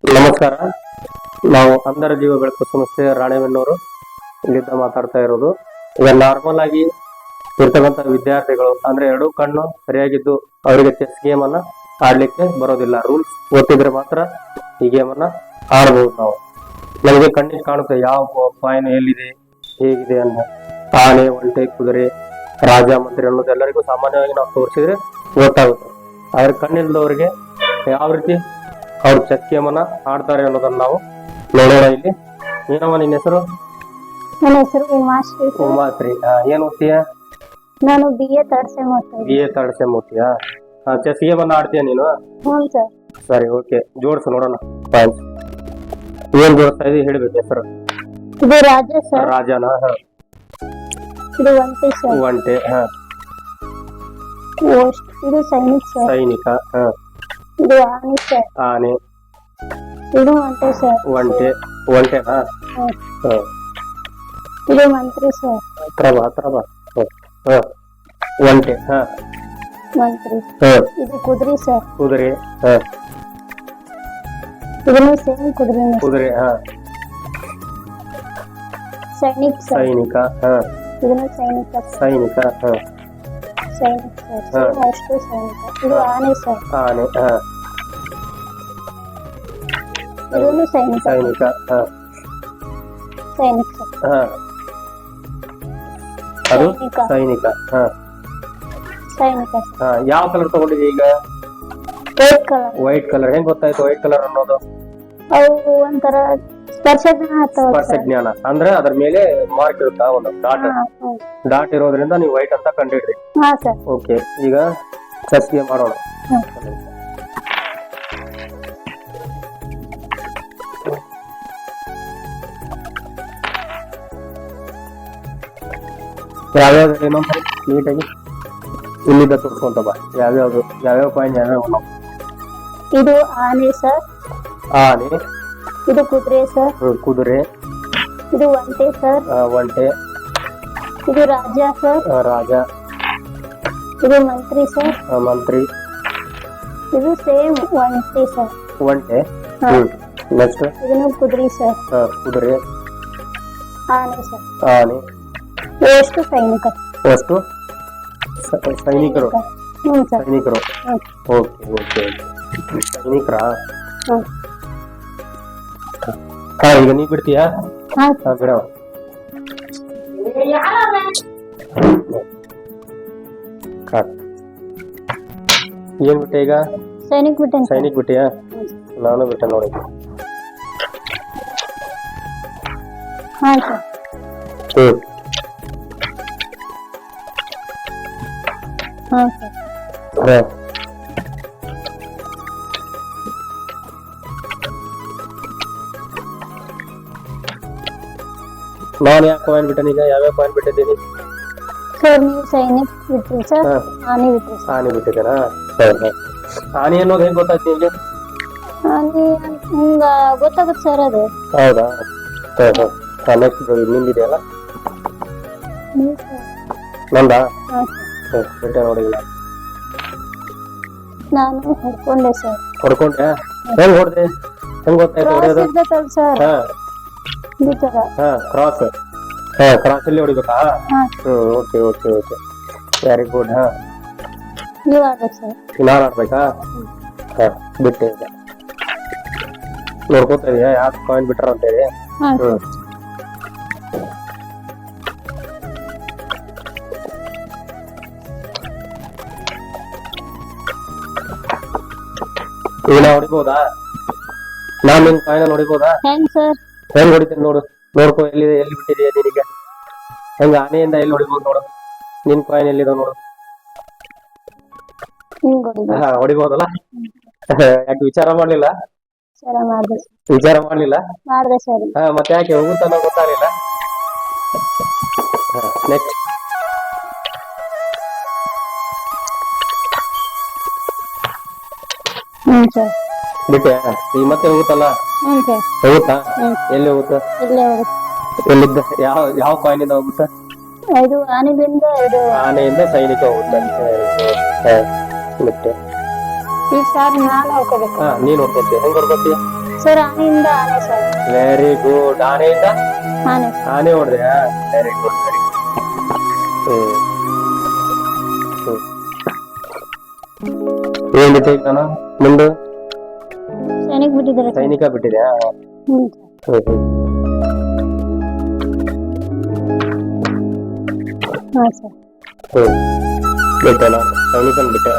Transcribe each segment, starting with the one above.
ನಮಸ್ಕಾರ. ನಾವು ಅಂಧರ ಜೀವ ಬೆಳಕು ಸಂಸ್ಥೆ ರಾಣೆಬೆನ್ನೂರು ಇಲ್ಲಿಂದ ಮಾತಾಡ್ತಾ ಇರೋದು. ಈಗ ನಾರ್ಮಲ್ ಆಗಿ ಇರ್ತಕ್ಕಂಥ ವಿದ್ಯಾರ್ಥಿಗಳು ಅಂದ್ರೆ ಎರಡು ಕಣ್ಣು ಸರಿಯಾಗಿದ್ದು ಅವರಿಗೆ ಚೆಸ್ ಗೇಮ್ ಅನ್ನ ಆಡ್ಲಿಕ್ಕೆ ಬರೋದಿಲ್ಲ. ರೂಲ್ಸ್ ಗೊತ್ತಿದ್ರೆ ಮಾತ್ರ ಈ ಗೇಮ್ ಅನ್ನ ಆಡಬಹುದು. ನಾವು ನಮಗೆ ಕಣ್ಣಿಗೆ ಕಾಣುತ್ತೆ ಯಾವ ಕಾಯಿನ್ ಎಲ್ಲಿದೆ ಹೇಗಿದೆ ಅಂತ. ಆನೆ, ಒಂಟೆ, ಕುದುರೆ, ರಾಜ, ಮಂತ್ರಿ ಅನ್ನೋದು ಎಲ್ಲರಿಗೂ ಸಾಮಾನ್ಯವಾಗಿ ನಾವು ತೋರಿಸಿದ್ರೆ ಗೊತ್ತಾಗುತ್ತೆ. ಆದ್ರೆ ಕಣ್ಣಿಲ್ದವರಿಗೆ ಯಾವ ರೀತಿ ಅವ್ರು ಚೆಸ್ ಗೇಮ್ ಅನ್ನ ಆಡ್ತಾರೆ ಅನ್ನೋದನ್ನ ನಾವು ನೋಡೋಣ. ಇಲ್ಲಿ ಏನಮ್ಮ ನಿನ್ನ ಹೆಸರು? ನನ್ನ ಹೆಸರು ಉಮಾಶ್ರೀ ಸರ್. ಉಮಾಶ್ರೀ. ಏನ್ ಓದ್ತೀಯ? ನಾನು BA ಥರ್ಡ್ ಸೆಮ್ ಓದ್ತಾ ಇದ್ದೀನಿ. BA ಥರ್ಡ್ ಸೆಮ್ ಓದ್ತೀಯಾ? ಚೆಸ್ ಗೇಮ್ ಅನ್ನ ಆಡ್ತೀಯ ನೀನು? ಹ್ಞೂ ಸರ್. ಸರಿ, ಓಕೆ, ಜೋಡ್ಸು ನೋಡೋಣ. ಪಾಯಿಂಟ್ಸ್ ಏನ್ ಜೋಡಿಸ್ತಾ ಇದೀವಿ ಹೇಳ್ಬೇಕು. ಹೆಸರು? ಇದು ರಾಜ ಸರ್. ರಾಜನ. ಇದು ಒಂಟೆ ಸರ್. ಒಂಟೆ. ಇದು ಸೈನಿಕ್ ಸರ್. ಸೈನಿಕ. ಇದು ಆನೆ ಸರ್. ಆನೆ. ಇದು ಒಂಟೆ ಸರ್. ಒಂಟೆ. ಒಂಟೆನಾ? ಇದು ಮಂತ್ರಿ ಸರ್. ಹತ್ರ ಬಾ. ಒಂಟೆ. ಮಂತ್ರಿ. ಇದು ಕುದುರೆ ಸರ್. ಕುದುರೆ. ಇದನ್ನು ಸೇಮ್ ಕುದುರೆ. ಕುದುರೆ. ಸೈನಿಕ್ ಸರ್. ಸೈನಿಕ. ಇದನ್ನು ಸೈನಿಕ. ಸೈನಿಕ. ಸೈನಿಕ್ ಸರ್. ಅಷ್ಟು ಸೈನಿಕ. ಇದು ಆನೆ ಸರ್. ಆನೆ. ಇದನ್ನು ಸೈನಿಕ. ಸೈನಿಕ. ಸೈನಿಕ್ ಸರ್. ಅದು ಸೈನಿಕ. ಸೈನಿಕ. ಸೈನಿಕ ಸರ್. ಯಾವ ಕಲರ್ ತಗೊಂಡಿದೆ ಈಗ? White colour. White colour. ಹೆಂಗ್ ಗೊತ್ತಾಯ್ತು ವೈಟ್ ಕಲರ್ ಅನ್ನೋದು? ಅವು ಒಂಥರ ಸ್ಪರ್ಶ ಜ್ಞಾನ ಸ್ಪರ್ಶ ಜ್ಞಾನ ಅಂದ್ರೆ ಅದ್ರ ಮೇಲೆ ಮಾರ್ಕ್ ಇರುತ್ತಾ, ಒಂದು ಡಾಟ್ ಇರೋದ್ರಿಂದ ನೀವು ವೈಟ್ ಅಂತ ಕಂಡಿಡ್ರಿ. ಹಾ ಸರ್. ಓಕೆ, ಈಗ ಚೆಸ್ ಗೇಮ್ ಮಾಡೋಣ. ಯಾವ್ಯಾವ್ದು ಏನಂತ ನೀಟಾಗಿ ಇಲ್ಲಿಂದ ತೋರಿಸ್ಕೊಂತ ಬಾ. ಯಾವ್ಯಾವ ಪಾಯಿಂಟ್ ಯಾವ್ಯಾವ? ಇದು ಆನೆ ಸರ್. ಆನೆ. ಇದು ಕುದುರೆ ಸರ್. ಕುದುರೆ. ಇದು ಒಂಟೆ ಸರ್. ಒಂಟೆ. ಇದು ರಾಜ ಸರ್. ರಾಜ. ಇದು ಮಂತ್ರಿ ಸರ್. ಮಂತ್ರಿ. ಇದು ಸೇಮ್ ಒಂಟೆ ಸರ್. ಒಂಟೆ. ನೆಕ್ಸ್ಟ್ ಇದನ್ನು ಕುದುರೆ ಸರ್. ಕುದುರೆ. ಆನೆ ಸರ್. ಆನೆ. ಎಷ್ಟು ಸೈನಿಕ. ಎಷ್ಟು ಸೈನಿಕರು? ಹ್ಞೂ ಸರ್. ಸೈನಿಕರು. ಓಕೆ ಓಕೆ ಓಕೆ, ಸೈನಿಕರಾ? ಈಗ ನೀ ಬಿಡ್ತೀಯಾ? ಬಿಡ. ಏನ್ ಬಿಟ್ಟೆ ಈಗ? ಸೈನಿಕ್ ಬಿಟ್ಟೆ. ಸೈನಿಕ್ ಬಿಟ್ಟಿಯಾ? ನಾನು ಬಿಟ್ಟೆ ನೋಡಿ. ಹಾ ಸರ್. ಹಾ ಸರ್. ನಾನು ಯಾಕೆ ಪಾಯಿಂಟ್ ಬಿಟ್ಟೆ? ಈಗ ಯಾವ್ಯಾವ ಪಾಯಿಂಟ್ ಬಿಟ್ಟಿದ್ದೀನಿ ಸರ್? ನೀವು ಸೈನಿಕ್ ಬಿಟ್ರಿ ಸರ್. ಆನೆ ಬಿಟ್ರಿ ಸರ್. ಆನೆ ಬಿಟ್ಟಿದ್ದೀರಾ? ಆನೆ ಅನ್ನೋದು ಹೆಂಗ್ ಗೊತ್ತಾಯ್ತು ನಿಮ್ಗೆ? ಆನೆ ಹಿಂಗ ಗೊತ್ತಾಗುತ್ತೆ ಸರ್ ಅದು. ಹೌದಾ? ನೆಕ್ಸ್ಟ್ ನಿಂದಿದೆಯಲ್ಲ ನಂದಾ? ಬಿಟ್ಟೆ ನೋಡಿ. ನಾನು ಹೊಡ್ಕೊಂಡೆ ಸರ್. ಹೊಡ್ಕೊಂಡೆ? ಹೆಂಗ್ ಹೊಡ್ದೆ? ಹೆಂಗ್ ಗೊತ್ತಾಯ್ತು ಹೊಡೆಯೋದು? ಸರ್ ಈ ತರ. ಕ್ರಾಸ್. ಕ್ರಾಸ್ ಅಲ್ಲಿ ಹೊಡಿಬೇಕಾ? Okay okay okay, very good. ನೀವು ಆಡ್ಬೇಕು ಸರ್. ನಾನು ಆಡ್ಬೇಕಾ? ಬಿಟ್ಟೆ. ಈಗ ನೋಡ್ಕೊತಾ ಇದೀಯಾ ಯಾಕೆ ಪಾಯಿಂಟ್ ಬಿಟ್ರ ಅಂತ ಹೇಳಿ? ಈಗ ನಾ ಹೊಡಿಬೋದಾ? ನಾನ್ ನಿನ್ ಕಾಯಿನ ಹೊಡಿಬೋದಾ? ಹೆಂಗ್ ಸರ್? ಹೆಂಗ್ ಹೊಡಿತೇನೆ ನೋಡು. ನೋಡ್ಕೊ, ಎಲ್ಲಿ ಬಿಟ್ಟಿದೀಯ ನಿನಗೆ? ಹೆಂಗ ಆನೆಯಿಂದ ಎಲ್ಲಿ ಹೊಡಿಬೋದು ನೋಡು. ನಿನ್ ಕಾಯಿನ್ ಎಲ್ಲಿದ ನೋಡು. ಹೊಡಿಬೋದಲ್ಲ? ಯಾಕೆ ವಿಚಾರ ಮಾಡ್ಲಿಲ್ಲ? ವಿಚಾರ ಮಾಡ್ಲಿಲ್ಲ? ಮತ್ತೆ ಯಾಕೆ ಹೋಗುತ್ತ ಗೊತ್ತಾಗ್ಲಿಲ್ಲ? ನೆಕ್ಸ್ಟ್ ಬಿಟ್ಟೆ. ಈಗ ಮತ್ತೆ ಹೋಗುತ್ತಲ್ಲ? ಹೋಗುತ್ತಾ? ಎಲ್ಲಿ ಹೋಗುತ್ತ? ಎಲ್ಲಿದ್ದ? ಯಾವ ಕಾಯಿನ್ ಇಂದ ಹೋಗುತ್ತ? ಆನೆಯಿಂದ ಸೈನಿಕ ಹೋಗುತ್ತೆ. ಬಿಟ್ಟೆ. ಈಗ ಸರ್ ನಾನು ಹೊಡ್ಕೋಬೇಕು. ನೀನ್ ಹೊಡ್ಕೋತೀಯ? ಹೆಂಗ್ ಹೊಡ್ಕೋತೀಯ? ಸರ್ ಆನೆಯಿಂದ ಆನೆ ಸರ್. Very good. ಆನೆಯಿಂದ ಆನೆ ಆನೆ ಹೊಡೆದೆ. ವೆರಿ ಗುಡ್ ವೆರಿ ಏನ್ ಬಿಟ್ಟೆ ನಾನು ಮುಂದೆ ಸೈನಿಕ್ ಬಿಟ್ಟಿದ್ದಾರೆ ಸರ್. ಸೈನಿಕ ಬಿಟ್ಟಿದ್ಯಾ? ಹ್ಮ್ ಸರ್. ಹಾ ಸರ್. ಬಿಟ್ಟೆ ನಾನು ಸೈನಿಕನ್ ಬಿಟ್ಟೆ.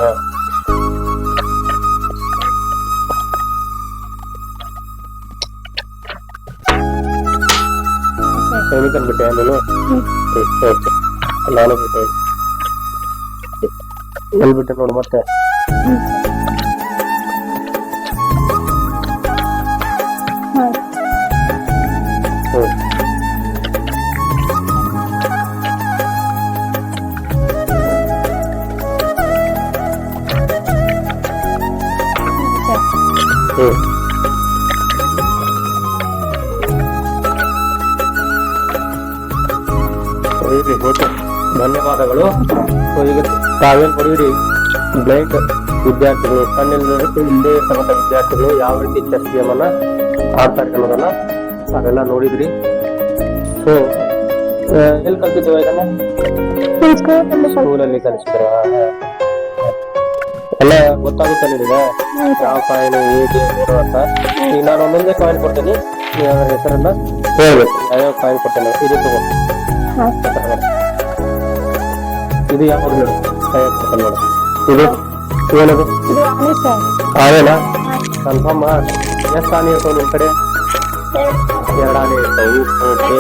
ಸೈನಿಕನ್ ಬಿಟ್ಟೆ ನೀನು? ಓಕೆ ನಾನು ಬಿಟ್ಟೆ. ಎಲ್ಲಿ ಬಿಟ್ಟೆ ನೋಡು ಮತ್ತೆ. ಹಾ ಹ್ಮ್ ಸರ್. ಹ್ಮ್ ಇರ್ಲಿ, ಓಕೆ ಧನ್ಯವಾದಗಳು. ಸೊ ಈಗ ತಾವೇನ್ ಕೊಡಿರಿ ಬ್ಲೈಂಡ್ ವಿದ್ಯಾರ್ಥಿಗಳು ಕಣ್ಣಿಲ್ಲದಕ್ಕೆ ಇಲ್ಲೇ ಇರ್ತಕ್ಕಂಥ ವಿದ್ಯಾರ್ಥಿಗಳು ಯಾವ ರೀತಿ ಚೆಸ್ ಗೇಮ್ ಅನ್ನ ಆಡ್ತಾರೆ ಅನ್ನೋದನ್ನ ತಾವೆಲ್ಲ ನೋಡಿದ್ರಿ. ಸೊ ಎಲ್ಲಿ ಕಲ್ತಿದ್ದೇವೆ ಇದನ್ನ? ನಿಮ್ ಸ್ಕೂಲಲ್ಲಿ ಸ್ವಲ್ಪ ಸ್ಕೂಲಲ್ಲಿ ಕಲಿಸಿದ್ರ ಎಲ್ಲ ಗೊತ್ತಾಗುತ್ತೆ ನಿಮಗೆ ಯಾವ ಕಾಯಿನ್ ಹೇಗೆ ಏನು ಅಂತ. ಈಗ ನಾನು ಒಂದೊಂದೇ ಕಾಯಿನ್ ಕೊಡ್ತೀನಿ, ನೀವು ಅದರ ಹೆಸರನ್ನ ಹೇಳ್ಬೇಕು. ಯಾವ್ಯಾವ ಕಾಯಿನ್ ಕೊಡ್ತೇನೆ ಇದು ತಗೋ. ಹಾ ಇದು ಯಾವ ನೋಡು ಕೈ ಕೊಡ್ತೇನೆ ನೋಡು. ಇದು ಏನದು? ಇದು ಆನೆ ಸರ್. ಆನೆನಾ? ಕನ್ಫರ್ಮ್. ಎಷ್ಟು ಆನೆ ಇರ್ತಾವ ನಿಮ್ ಕಡೆ? ಎರಡು. 2 ಆನೆ ಇರ್ತಾವು. ಓಕೆ.